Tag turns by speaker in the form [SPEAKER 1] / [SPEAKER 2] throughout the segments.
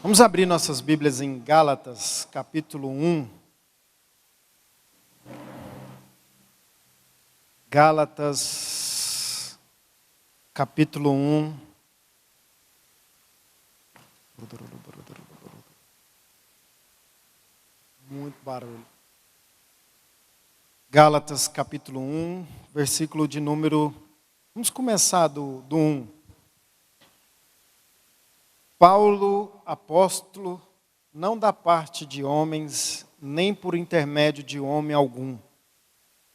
[SPEAKER 1] Vamos abrir nossas Bíblias em Gálatas, capítulo 1. Gálatas, capítulo 1. Muito barulho. Gálatas, capítulo 1, versículo de número... Vamos começar do 1. Paulo, apóstolo, não da parte de homens, nem por intermédio de homem algum,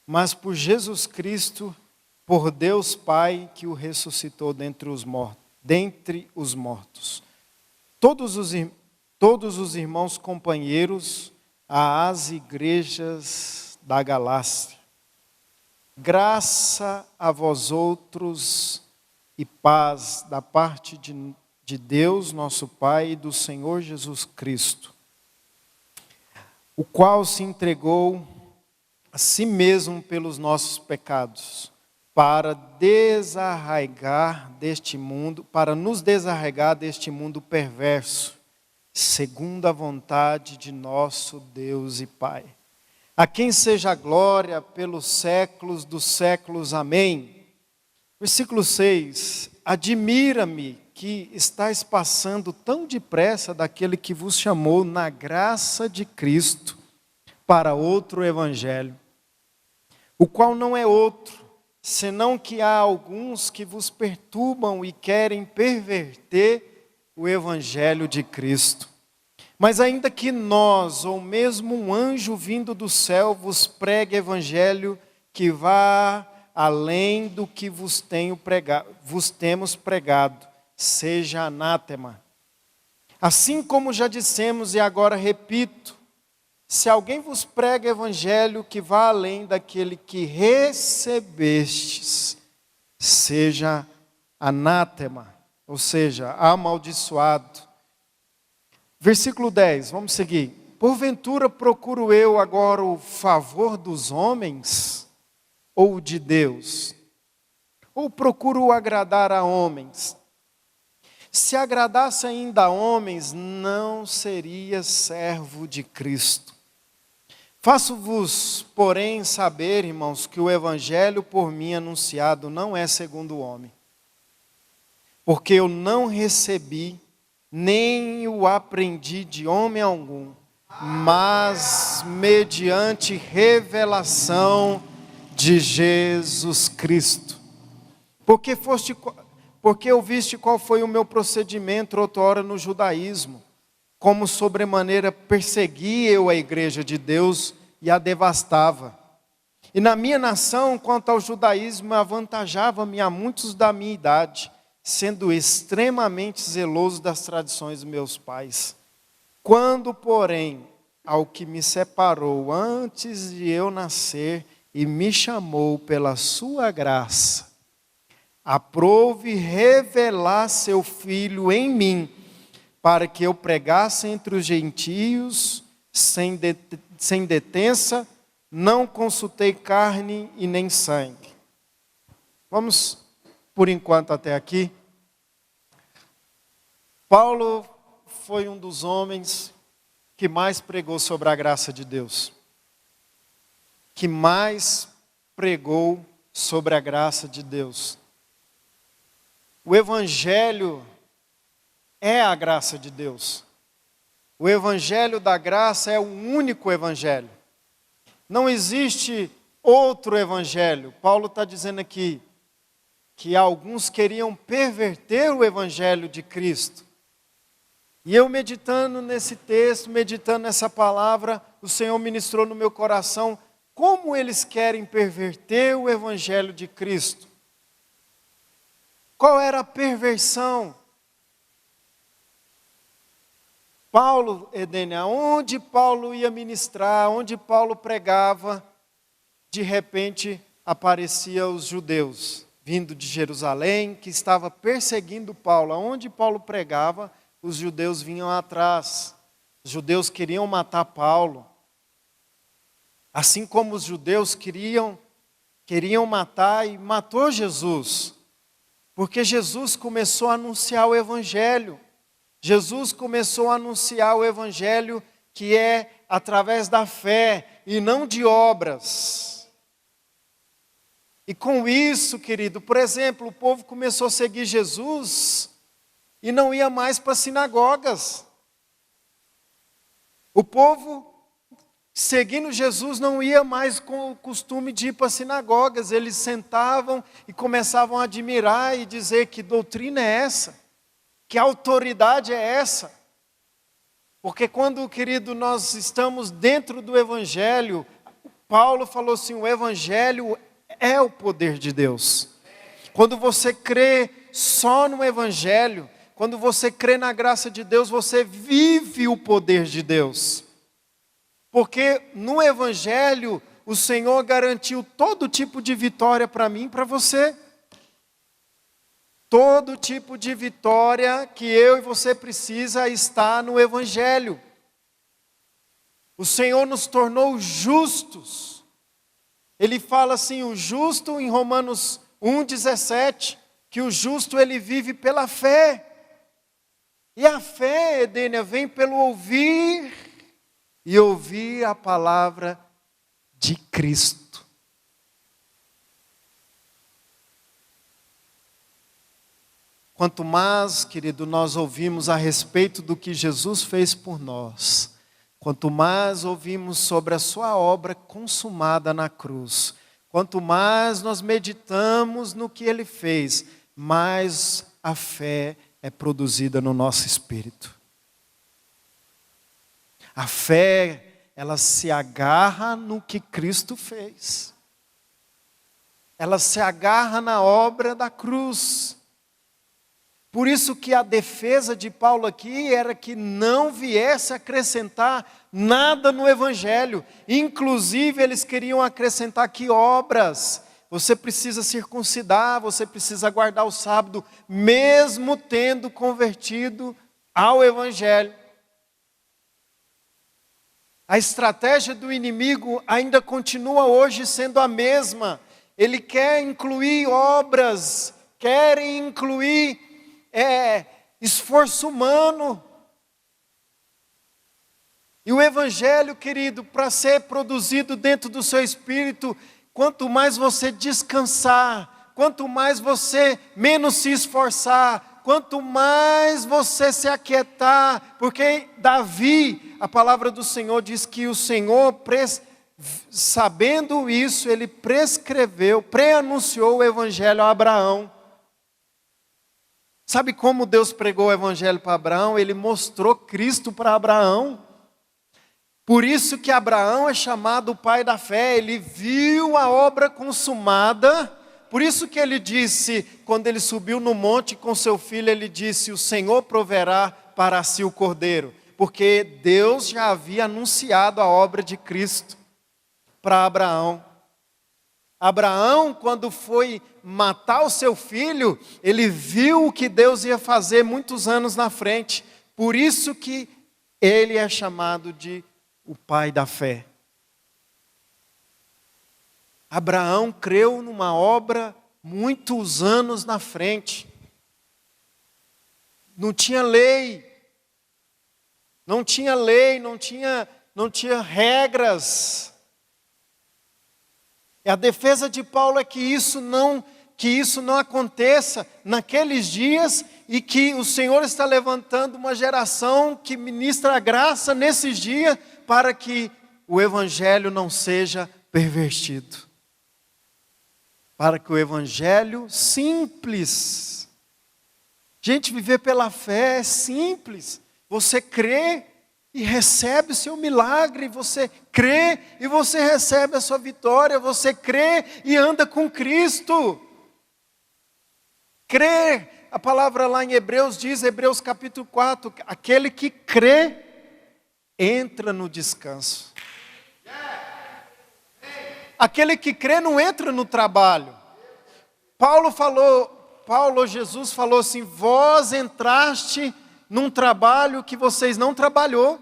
[SPEAKER 1] mas por Jesus Cristo, por Deus Pai, que o ressuscitou dentre os mortos. Todos os irmãos companheiros às igrejas da Galácia. Graça a vós outros e paz da parte de Deus, nosso Pai, e do Senhor Jesus Cristo, o qual se entregou a si mesmo pelos nossos pecados, para nos desarraigar deste mundo perverso, segundo a vontade de nosso Deus e Pai. A quem seja a glória pelos séculos dos séculos. Amém. Versículo 6. Admira-me que estáis passando tão depressa daquele que vos chamou na graça de Cristo para outro evangelho, o qual não é outro, senão que há alguns que vos perturbam e querem perverter o evangelho de Cristo. Mas ainda que nós, ou mesmo um anjo vindo do céu, vos pregue evangelho que vá além do que vos temos pregado, seja anátema. Assim como já dissemos e agora repito, se alguém vos prega evangelho que vá além daquele que recebestes, seja anátema, ou seja, amaldiçoado. Versículo 10, vamos seguir. Porventura procuro eu agora o favor dos homens ou de Deus? Ou procuro agradar a homens? Se agradasse ainda a homens, não seria servo de Cristo. Faço-vos, porém, saber, irmãos, que o evangelho por mim anunciado não é segundo o homem. Porque eu não recebi, nem o aprendi de homem algum, mas mediante revelação de Jesus Cristo. Porque ouviste qual foi o meu procedimento outrora no judaísmo, como sobremaneira persegui eu a igreja de Deus e a devastava. E na minha nação, quanto ao judaísmo, avantajava-me a muitos da minha idade, sendo extremamente zeloso das tradições dos meus pais. Quando, porém, ao que me separou antes de eu nascer e me chamou pela sua graça, aprouve revelar seu Filho em mim, para que eu pregasse entre os gentios, sem detença, não consultei carne e nem sangue. Vamos, por enquanto, até aqui. Paulo foi um dos homens que mais pregou sobre a graça de Deus. Que mais pregou sobre a graça de Deus. O Evangelho é a graça de Deus. O Evangelho da graça é o único Evangelho. Não existe outro Evangelho. Paulo está dizendo aqui que alguns queriam perverter o Evangelho de Cristo. E eu meditando nesse texto, meditando nessa palavra, o Senhor ministrou no meu coração como eles querem perverter o Evangelho de Cristo. Qual era a perversão? Paulo, Edênia, onde Paulo ia ministrar, onde Paulo pregava, de repente apareciam os judeus, vindo de Jerusalém, que estava perseguindo Paulo. Onde Paulo pregava, os judeus vinham atrás. Os judeus queriam matar Paulo. Assim como os judeus queriam matar e matou Jesus. Porque Jesus começou a anunciar o Evangelho. Jesus começou a anunciar o evangelho que é através da fé e não de obras. E com isso, querido, por exemplo, o povo começou a seguir Jesus e não ia mais para as sinagogas. O povo, seguindo Jesus, não ia mais com o costume de ir para as sinagogas. Eles sentavam e começavam a admirar e dizer: que doutrina é essa? Que autoridade é essa? Porque quando, querido, nós estamos dentro do Evangelho, Paulo falou assim: o Evangelho é o poder de Deus. Quando você crê só no Evangelho, quando você crê na graça de Deus, você vive o poder de Deus. Porque no Evangelho, o Senhor garantiu todo tipo de vitória para mim e para você. Todo tipo de vitória que eu e você precisa está no Evangelho. O Senhor nos tornou justos. Ele fala assim, o justo em Romanos 1,17, que o justo ele vive pela fé. E a fé, Edênia, vem pelo ouvir e ouvir a palavra de Cristo. Quanto mais, querido, nós ouvimos a respeito do que Jesus fez por nós, quanto mais ouvimos sobre a sua obra consumada na cruz, quanto mais nós meditamos no que Ele fez, mais a fé é produzida no nosso espírito. A fé, ela se agarra no que Cristo fez. Ela se agarra na obra da cruz. Por isso que a defesa de Paulo aqui era que não viesse acrescentar nada no Evangelho. Inclusive, eles queriam acrescentar aqui obras. Você precisa circuncidar, você precisa guardar o sábado, mesmo tendo convertido ao Evangelho. A estratégia do inimigo ainda continua hoje sendo a mesma. Ele quer incluir obras, querem incluir esforço humano. E o Evangelho, querido, para ser produzido dentro do seu espírito, quanto mais você descansar, quanto mais você menos se esforçar, quanto mais você se aquietar, porque Davi, a palavra do Senhor diz que o Senhor, sabendo isso, ele pré-anunciou o Evangelho a Abraão. Sabe como Deus pregou o Evangelho para Abraão? Ele mostrou Cristo para Abraão. Por isso que Abraão é chamado o pai da fé. Ele viu a obra consumada. Por isso que ele disse, quando ele subiu no monte com seu filho, ele disse: o Senhor proverá para si o cordeiro. Porque Deus já havia anunciado a obra de Cristo para Abraão. Abraão, quando foi matar o seu filho, ele viu o que Deus ia fazer muitos anos na frente. Por isso que ele é chamado de o pai da fé. Abraão creu numa obra muitos anos na frente. Não tinha lei, não tinha regras. E a defesa de Paulo é que isso não aconteça naqueles dias e que o Senhor está levantando uma geração que ministra a graça nesses dias para que o Evangelho não seja pervertido. Para que o Evangelho simples. Gente, viver pela fé é simples. Você crê e recebe o seu milagre, você crê e você recebe a sua vitória, você crê e anda com Cristo. Crer, a palavra lá em Hebreus diz, Hebreus capítulo 4, aquele que crê, entra no descanso. Aquele que crê não entra no trabalho. Jesus falou assim, vós entraste num trabalho que vocês não trabalhou.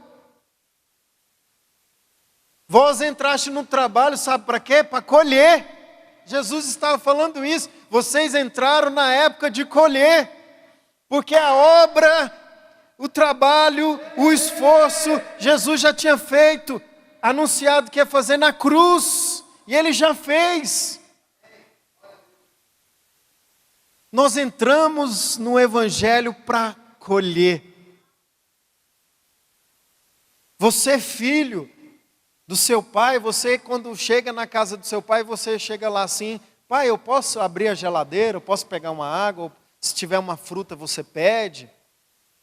[SPEAKER 1] Vós entraste no trabalho, sabe para quê? Para colher. Jesus estava falando isso. Vocês entraram na época de colher. Porque a obra o trabalho, o esforço, Jesus já tinha feito, anunciado que ia fazer na cruz, e Ele já fez. Nós entramos no Evangelho para colher. Você é filho do seu pai, você quando chega na casa do seu pai, você chega lá assim, pai, eu posso abrir a geladeira, eu posso pegar uma água, ou se tiver uma fruta você pede,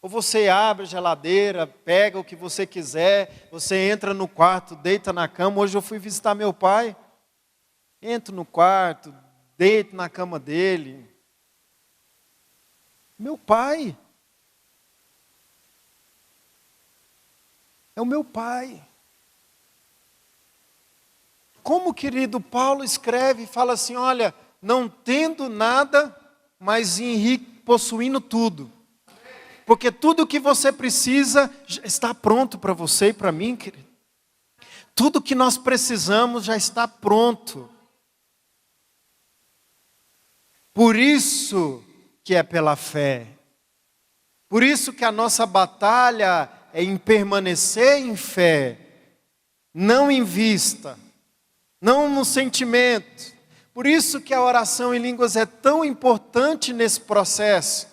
[SPEAKER 1] ou você abre a geladeira, pega o que você quiser, você entra no quarto, deita na cama. Hoje eu fui visitar meu pai, entro no quarto, deito na cama dele. Meu pai. É o meu pai. Como, querido, Paulo escreve e fala assim, olha, não tendo nada, mas possuindo tudo. Porque tudo que você precisa está pronto para você e para mim, querido. Tudo que nós precisamos já está pronto. Por isso que é pela fé. Por isso que a nossa batalha é em permanecer em fé, não em vista, não no sentimento. Por isso que a oração em línguas é tão importante nesse processo.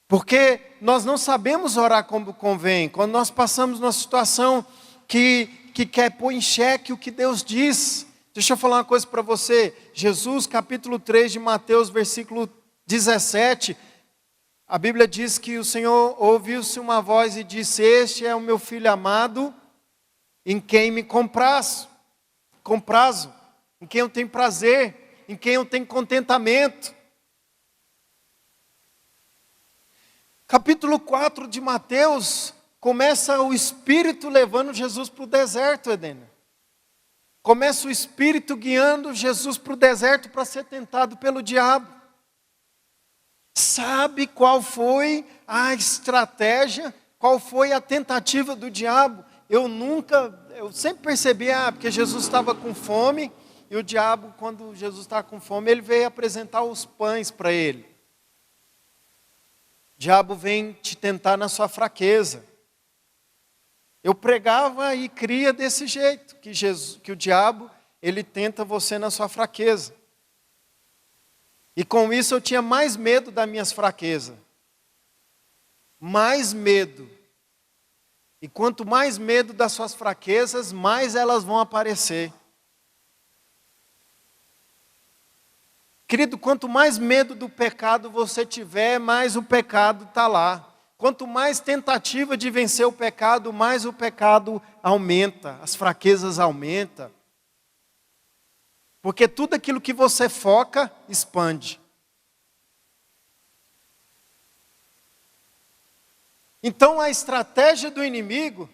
[SPEAKER 1] Porque nós não sabemos orar como convém. Quando nós passamos numa situação que quer pôr em xeque o que Deus diz. Deixa eu falar uma coisa para você. Jesus, capítulo 3 de Mateus, versículo 17. A Bíblia diz que o Senhor ouviu-se uma voz e disse, este é o meu filho amado, em quem me comprazo, em quem eu tenho prazer, em quem eu tenho contentamento. Capítulo 4 de Mateus, começa o Espírito levando Jesus para o deserto, Edena. Começa o Espírito guiando Jesus para o deserto para ser tentado pelo diabo. Sabe qual foi a estratégia, qual foi a tentativa do diabo? Eu sempre percebi, porque Jesus estava com fome, e o diabo, quando Jesus estava com fome, ele veio apresentar os pães para ele. O diabo vem te tentar na sua fraqueza. Eu pregava e cria desse jeito, que o diabo, ele tenta você na sua fraqueza. E com isso eu tinha mais medo das minhas fraquezas. Mais medo. E quanto mais medo das suas fraquezas, mais elas vão aparecer. Querido, quanto mais medo do pecado você tiver, mais o pecado está lá. Quanto mais tentativa de vencer o pecado, mais o pecado aumenta, as fraquezas aumentam. Porque tudo aquilo que você foca, expande. Então a estratégia do inimigo,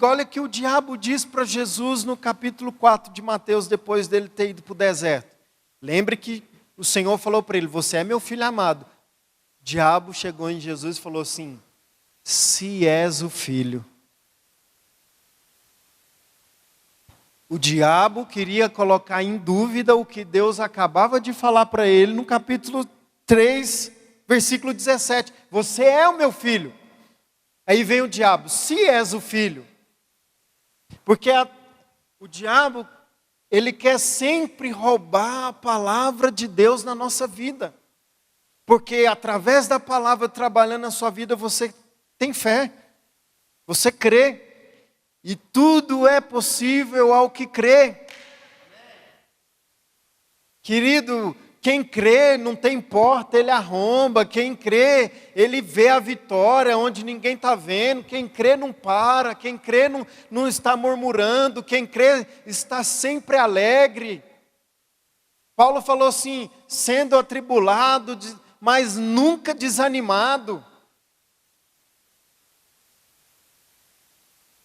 [SPEAKER 1] olha que o diabo diz para Jesus no capítulo 4 de Mateus, depois dele ter ido para o deserto. Lembre que o Senhor falou para ele, você é meu filho amado. O diabo chegou em Jesus e falou assim, se és o filho. O diabo queria colocar em dúvida o que Deus acabava de falar para ele no capítulo 3, versículo 17. Você é o meu filho. Aí vem o diabo, se és o filho. Porque o diabo, ele quer sempre roubar a palavra de Deus na nossa vida. Porque através da palavra trabalhando na sua vida, você tem fé. Você crê. E tudo é possível ao que crê. Querido, quem crê não tem porta, ele arromba. Quem crê, ele vê a vitória onde ninguém está vendo. Quem crê não para. Quem crê não está murmurando. Quem crê está sempre alegre. Paulo falou assim, sendo atribulado, mas nunca desanimado.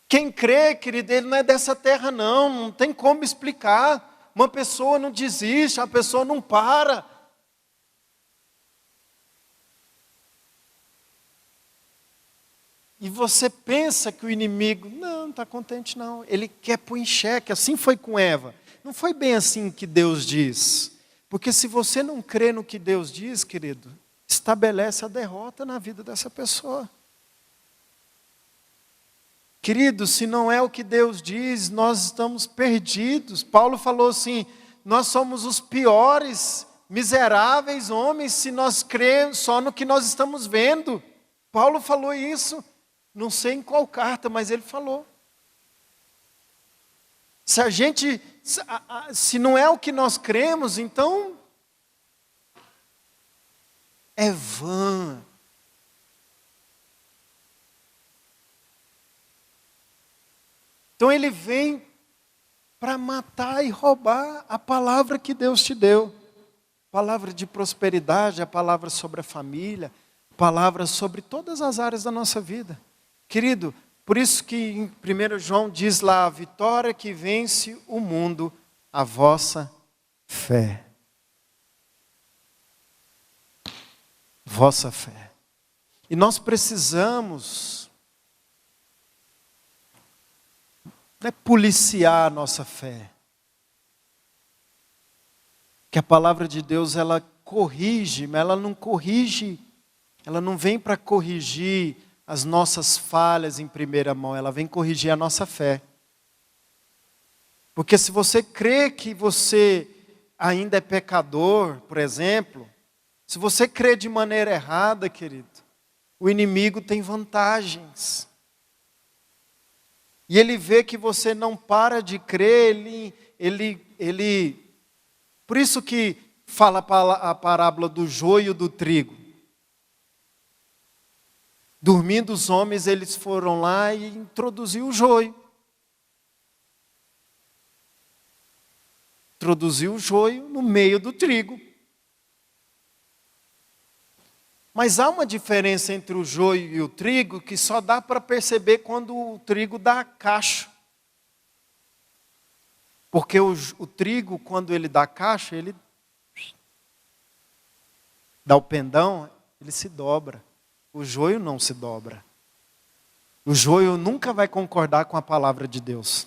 [SPEAKER 1] Quem crê, querido, ele não é dessa terra não tem como explicar. Uma pessoa não desiste, a pessoa não para. E você pensa que o inimigo, não está contente não. Ele quer pôr em xeque, assim foi com Eva. Não foi bem assim que Deus diz. Porque se você não crê no que Deus diz, querido, estabelece a derrota na vida dessa pessoa. Querido, se não é o que Deus diz, nós estamos perdidos. Paulo falou assim, nós somos os piores, miseráveis homens, se nós cremos só no que nós estamos vendo. Paulo falou isso, não sei em qual carta, mas ele falou. Se não é o que nós cremos, então é vã. Então ele vem para matar e roubar a palavra que Deus te deu. Palavra de prosperidade, a palavra sobre a família, palavra sobre todas as áreas da nossa vida. Querido, por isso que em 1 João diz lá, a vitória que vence o mundo, a vossa fé. Vossa fé. E nós precisamos policiar a nossa fé. Que a palavra de Deus, ela corrige, mas ela não corrige, ela não vem para corrigir as nossas falhas em primeira mão, ela vem corrigir a nossa fé. Porque se você crê que você ainda é pecador, por exemplo, se você crê de maneira errada, querido, o inimigo tem vantagens. E ele vê que você não para de crer, ele por isso que fala a parábola do joio e do trigo. Dormindo os homens, eles foram lá e introduziu o joio. Introduziu o joio no meio do trigo. Mas há uma diferença entre o joio e o trigo que só dá para perceber quando o trigo dá cacho. Porque o trigo, quando ele dá cacho, ele dá o pendão, ele se dobra. O joio não se dobra. O joio nunca vai concordar com a palavra de Deus.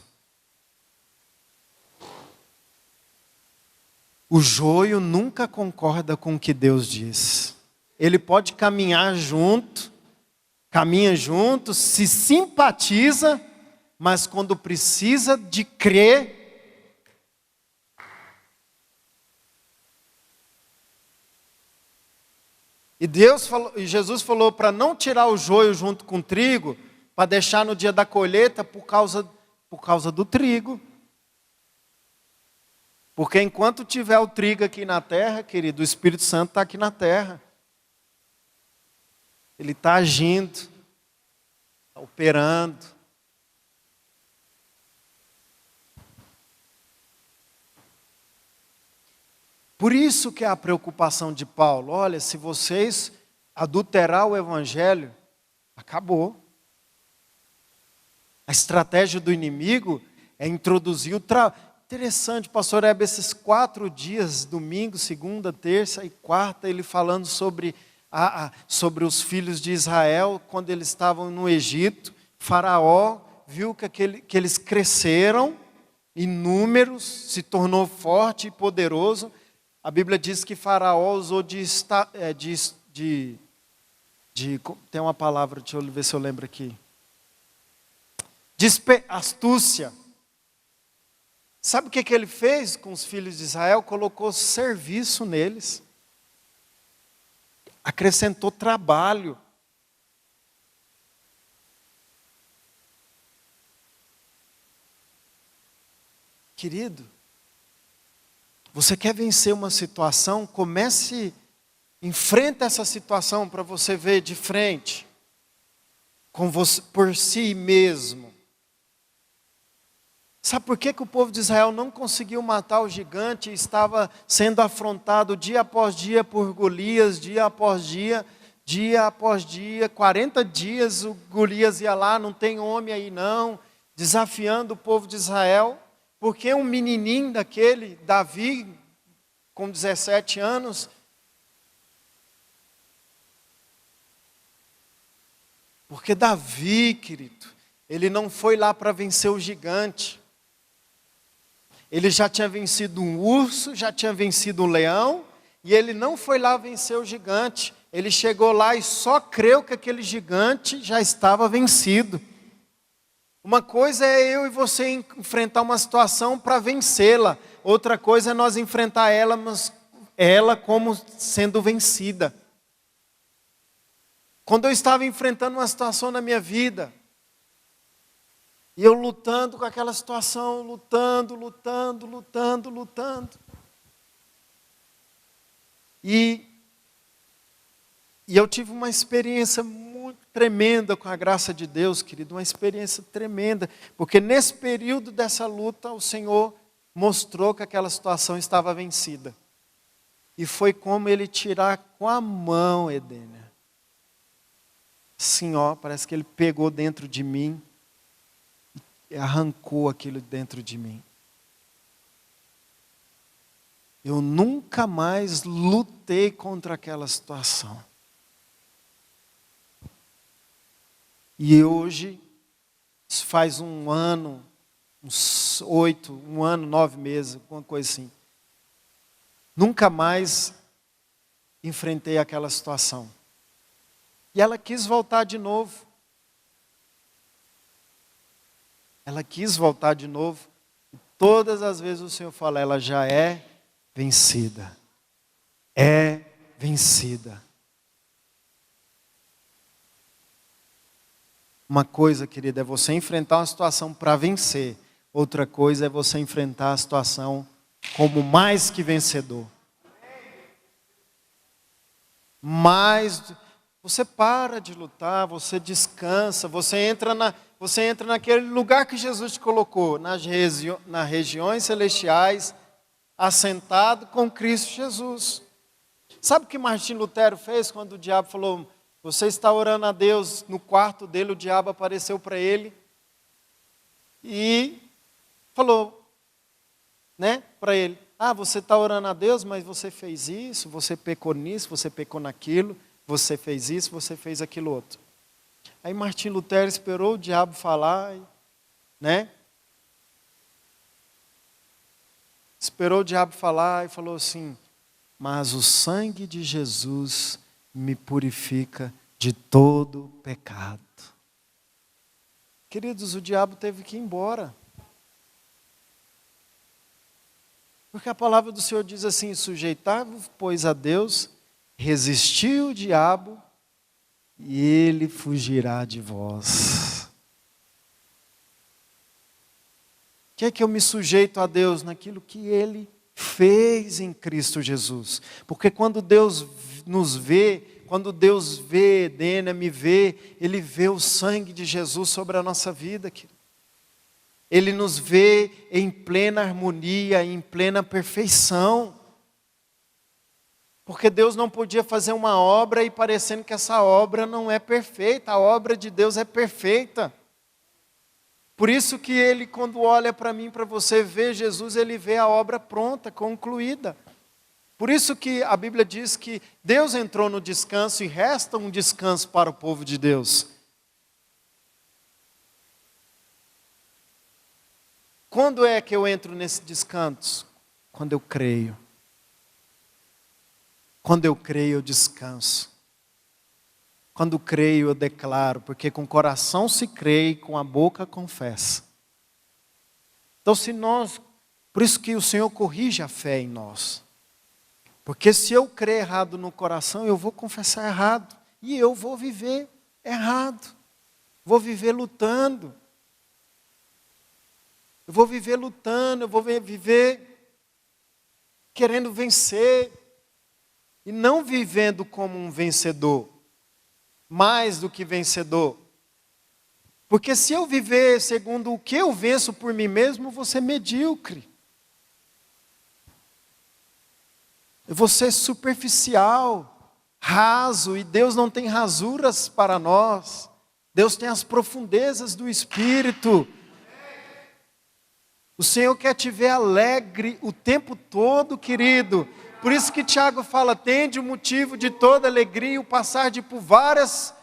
[SPEAKER 1] O joio nunca concorda com o que Deus diz. Ele pode caminha junto, se simpatiza, mas quando precisa de crer, e Jesus falou para não tirar o joio junto com o trigo, para deixar no dia da colheita por causa do trigo. Porque enquanto tiver o trigo aqui na terra, querido, o Espírito Santo está aqui na terra. Ele está agindo, está operando. Por isso que é a preocupação de Paulo. Olha, se vocês adulterar o Evangelho, acabou. A estratégia do inimigo é introduzir o Interessante, pastor Hebe, esses 4 dias, domingo, segunda, terça e quarta, ele falando sobre os filhos de Israel, quando eles estavam no Egito. Faraó viu que eles cresceram em números, se tornou forte e poderoso. A Bíblia diz que Faraó usou tem uma palavra, deixa eu ver se eu lembro aqui. Astúcia. Sabe o que ele fez com os filhos de Israel? Colocou serviço neles. Acrescentou trabalho. Querido, você quer vencer uma situação? Enfrenta essa situação para você ver de frente, por si mesmo. Sabe por que o povo de Israel não conseguiu matar o gigante e estava sendo afrontado dia após dia por Golias, dia após dia, 40 dias o Golias ia lá, não tem homem aí não, desafiando o povo de Israel. Porque um menininho daquele, Davi, com 17 anos, porque Davi, querido, ele não foi lá para vencer o gigante. Ele já tinha vencido um urso, já tinha vencido um leão, e ele não foi lá vencer o gigante. ele chegou lá e só creu que aquele gigante já estava vencido. Uma coisa é eu e você enfrentar uma situação para vencê-la. Outra coisa é nós enfrentar ela como sendo vencida. Quando eu estava enfrentando uma situação na minha vida, e eu lutando com aquela situação, lutando. E eu tive uma experiência muito tremenda com a graça de Deus, querido, uma experiência tremenda, porque nesse período dessa luta, o Senhor mostrou que aquela situação estava vencida. E foi como Ele tirar com a mão, Edênia. Assim, ó, parece que Ele pegou dentro de mim e arrancou aquilo dentro de mim. Eu nunca mais lutei contra aquela situação. E hoje, faz um ano, um ano, 9 meses, alguma coisa assim. Nunca mais enfrentei aquela situação. E ela quis voltar de novo. Ela quis voltar de novo. E todas as vezes o Senhor fala, ela já é vencida. É vencida. Uma coisa, querida, é você enfrentar uma situação para vencer. Outra coisa é você enfrentar a situação como mais que vencedor. Mas você para de lutar, você descansa, você entra naquele lugar que Jesus te colocou, nas regiões celestiais, assentado com Cristo Jesus. Sabe o que Martim Lutero fez quando o diabo falou, você está orando a Deus, no quarto dele o diabo apareceu para ele e falou, né, para ele, você está orando a Deus, mas você fez isso, você pecou nisso, você pecou naquilo, você fez isso, você fez aquilo outro. Aí Martim Lutero esperou o diabo falar, né? Esperou o diabo falar e falou assim, mas o sangue de Jesus me purifica de todo pecado. Queridos, o diabo teve que ir embora. Porque a palavra do Senhor diz assim, sujeitai-vos, pois a Deus, resistir o diabo, e ele fugirá de vós. O que é que eu me sujeito a Deus? Naquilo que Ele fez em Cristo Jesus. Porque quando Deus nos vê, quando Deus vê, Edênia me vê, Ele vê o sangue de Jesus sobre a nossa vida, querido. Ele nos vê em plena harmonia, em plena perfeição. Porque Deus não podia fazer uma obra e parecendo que essa obra não é perfeita. A obra de Deus é perfeita. Por isso que Ele, quando olha para mim, para você, vê Jesus, Ele vê a obra pronta, concluída. Por isso que a Bíblia diz que Deus entrou no descanso e resta um descanso para o povo de Deus. Quando é que eu entro nesse descanso? Quando eu creio. Quando eu creio, eu descanso. Quando creio, eu declaro, porque com o coração se crê e com a boca confessa. Então, por isso que o Senhor corrige a fé em nós. Porque se eu crer errado no coração, eu vou confessar errado. E eu vou viver errado. Vou viver lutando. Eu vou viver lutando, eu vou viver querendo vencer. E não vivendo como um vencedor. Mais do que vencedor. Porque se eu viver segundo o que eu venço por mim mesmo, eu vou ser medíocre. Eu vou ser superficial, raso, e Deus não tem rasuras para nós. Deus tem as profundezas do Espírito. O Senhor quer te ver alegre o tempo todo, querido. Por isso que Tiago fala, tende o motivo de toda alegria, o passar por várias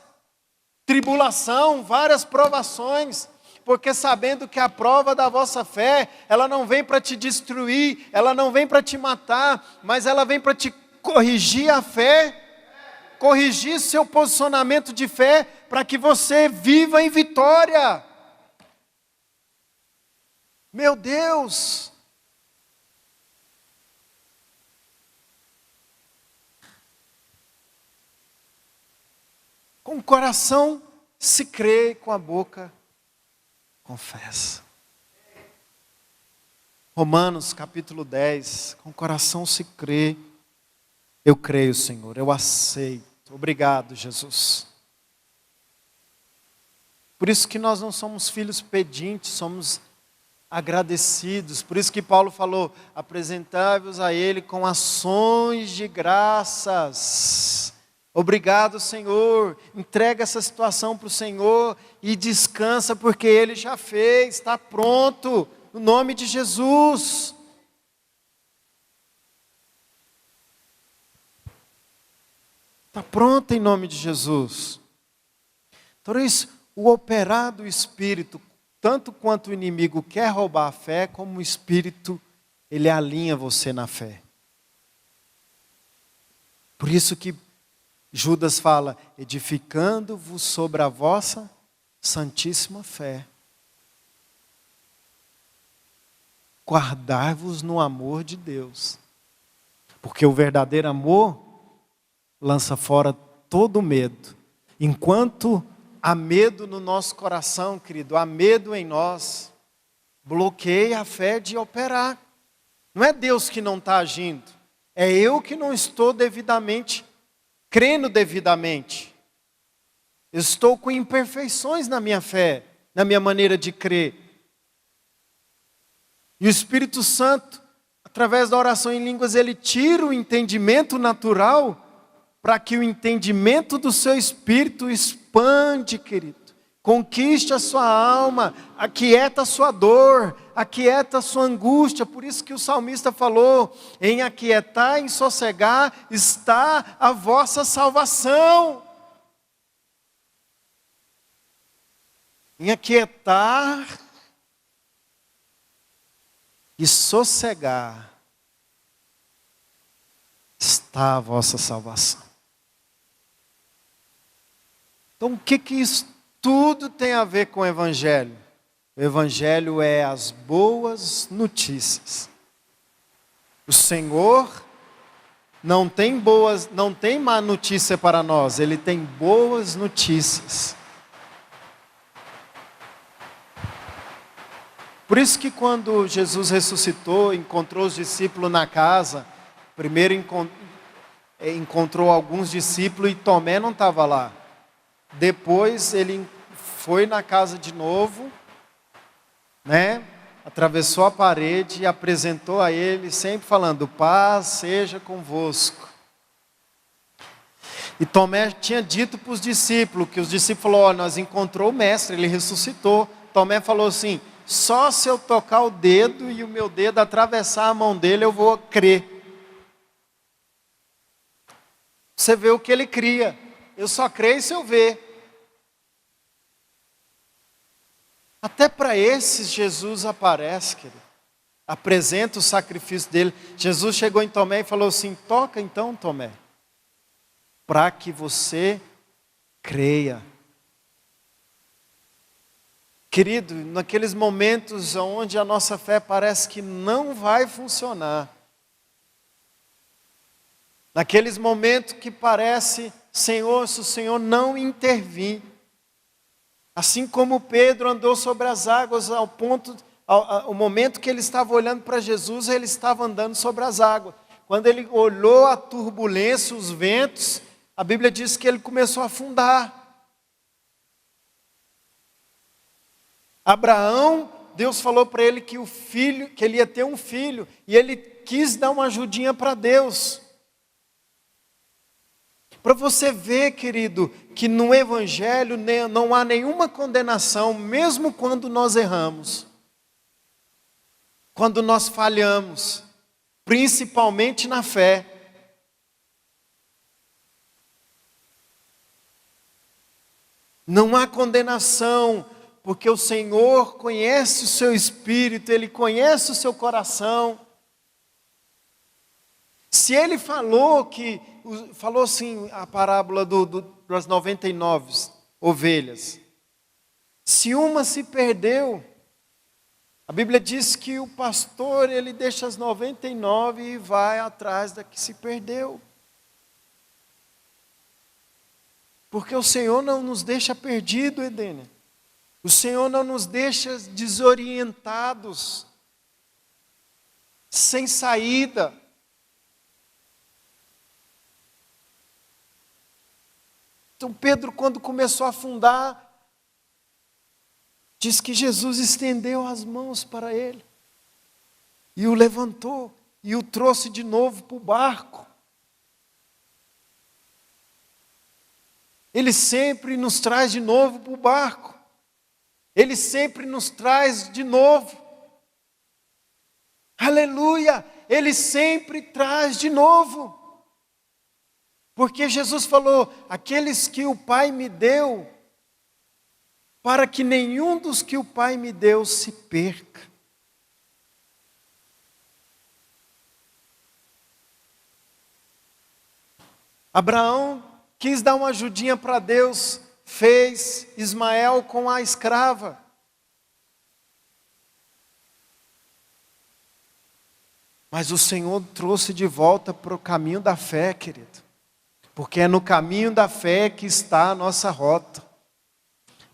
[SPEAKER 1] tribulações, várias provações, porque sabendo que a prova da vossa fé, ela não vem para te destruir, ela não vem para te matar, mas ela vem para te corrigir a fé, corrigir seu posicionamento de fé para que você viva em vitória. Meu Deus! Com o coração se crê, com a boca confessa. Romanos capítulo 10, com o coração se crê. Eu creio, Senhor, eu aceito. Obrigado, Jesus. Por isso que nós não somos filhos pedintes, somos agradecidos. Por isso que Paulo falou, apresentai-vos a Ele com ações de graças. Obrigado, Senhor. Entrega essa situação para o Senhor e descansa, porque Ele já fez, está pronto, no nome de Jesus. Está pronto em nome de Jesus. Por isso, o operar do Espírito, tanto quanto o inimigo quer roubar a fé, como o Espírito, ele alinha você na fé. Por isso que Judas fala, edificando-vos sobre a vossa santíssima fé. Guardai-vos no amor de Deus. Porque o verdadeiro amor lança fora todo medo. Enquanto há medo no nosso coração, querido, há medo em nós, bloqueia a fé de operar. Não é Deus que não está agindo, é eu que não estou devidamente, crendo devidamente. Eu estou com imperfeições na minha fé, na minha maneira de crer. E o Espírito Santo, através da oração em línguas, ele tira o entendimento natural, para que o entendimento do seu espírito expande, querido. Conquiste a sua alma, aquieta a sua dor, aquieta a sua angústia. Por isso que o salmista falou, em aquietar, em sossegar, está a vossa salvação. Em aquietar e sossegar, está a vossa salvação. Então, o que isso tudo tem a ver com o Evangelho? O Evangelho é as boas notícias. O Senhor não tem má notícia para nós, Ele tem boas notícias. Por isso que quando Jesus ressuscitou, encontrou os discípulos na casa, primeiro encontrou alguns discípulos e Tomé não estava lá. Depois ele foi na casa de novo, atravessou a parede e apresentou a ele, sempre falando, paz seja convosco. E Tomé tinha dito para os discípulos, que os discípulos falaram, nós encontrou o mestre, ele ressuscitou. Tomé falou assim, só se eu tocar o dedo e o meu dedo atravessar a mão dele, eu vou crer. Você vê o que ele cria. Eu só creio se eu ver. Até para esses Jesus aparece, querido. Apresenta o sacrifício dele. Jesus chegou em Tomé e falou assim, toca então, Tomé, para que você creia. Querido, naqueles momentos onde a nossa fé parece que não vai funcionar, naqueles momentos que parece, Senhor, se o Senhor não intervir, assim como Pedro andou sobre as águas ao momento que ele estava olhando para Jesus, ele estava andando sobre as águas. Quando ele olhou a turbulência, os ventos, a Bíblia diz que ele começou a afundar. Abraão, Deus falou para ele que ele ia ter um filho, e ele quis dar uma ajudinha para Deus. Para você ver, querido, que no Evangelho não há nenhuma condenação, mesmo quando nós erramos. Quando nós falhamos, principalmente na fé. Não há condenação, porque o Senhor conhece o seu espírito, Ele conhece o seu coração. Se ele falou assim, a parábola das 99 ovelhas, se uma se perdeu, a Bíblia diz que o pastor, ele deixa as 99 e vai atrás da que se perdeu. Porque o Senhor não nos deixa perdido, Edênia. O Senhor não nos deixa desorientados, sem saída. Então Pedro, quando começou a afundar, diz que Jesus estendeu as mãos para ele, e o levantou, e o trouxe de novo para o barco. Ele sempre nos traz de novo para o barco. Ele sempre nos traz de novo. Aleluia! Ele sempre traz de novo. Porque Jesus falou, aqueles que o Pai me deu, para que nenhum dos que o Pai me deu se perca. Abraão quis dar uma ajudinha para Deus, fez Ismael com a escrava. Mas o Senhor trouxe de volta para o caminho da fé, querido. Porque é no caminho da fé que está a nossa rota.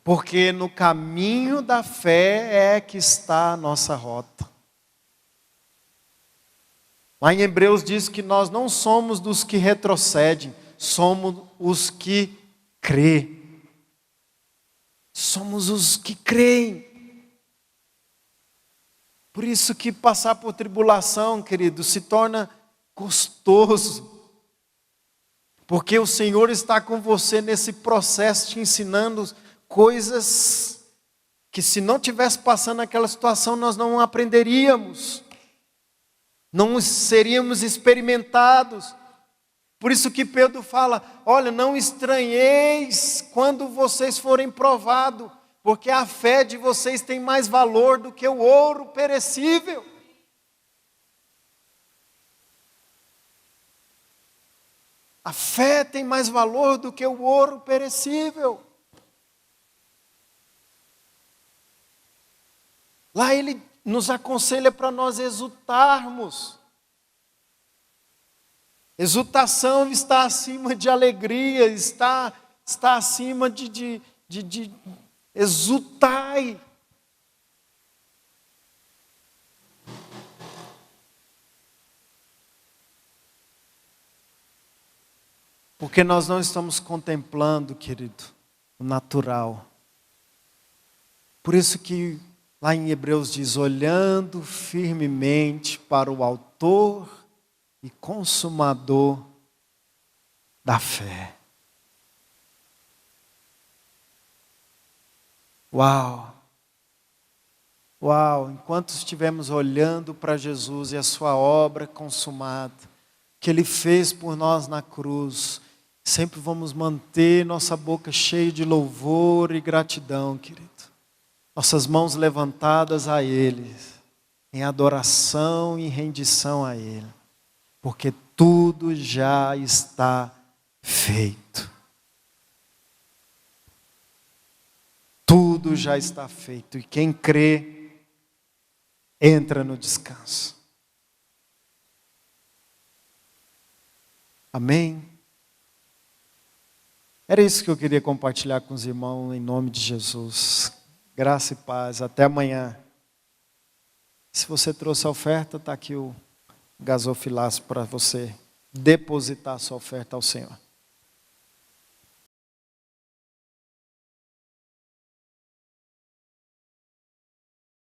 [SPEAKER 1] Porque no caminho da fé é que está a nossa rota. Lá em Hebreus diz que nós não somos dos que retrocedem, somos os que crê. Somos os que creem. Por isso que passar por tribulação, querido, se torna gostoso. Porque o Senhor está com você nesse processo, te ensinando coisas que, se não tivesse passando aquela situação, nós não aprenderíamos. Não seríamos experimentados. Por isso que Pedro fala, olha, não estranheis quando vocês forem provados, porque a fé de vocês tem mais valor do que o ouro perecível. A fé tem mais valor do que o ouro perecível. Lá ele nos aconselha para nós exultarmos. Exultação está acima de alegria, está acima de exultai. Porque nós não estamos contemplando, querido, o natural. Por isso que lá em Hebreus diz, olhando firmemente para o autor e consumador da fé. Uau! Uau! Enquanto estivermos olhando para Jesus e a sua obra consumada, que Ele fez por nós na cruz, sempre vamos manter nossa boca cheia de louvor e gratidão, querido. Nossas mãos levantadas a Ele, em adoração e rendição a Ele. Porque tudo já está feito. Tudo já está feito. E quem crê, entra no descanso. Amém? Era isso que eu queria compartilhar com os irmãos em nome de Jesus. Graça e paz. Até amanhã. Se você trouxe a oferta, está aqui o gasofilaço para você depositar a sua oferta ao Senhor.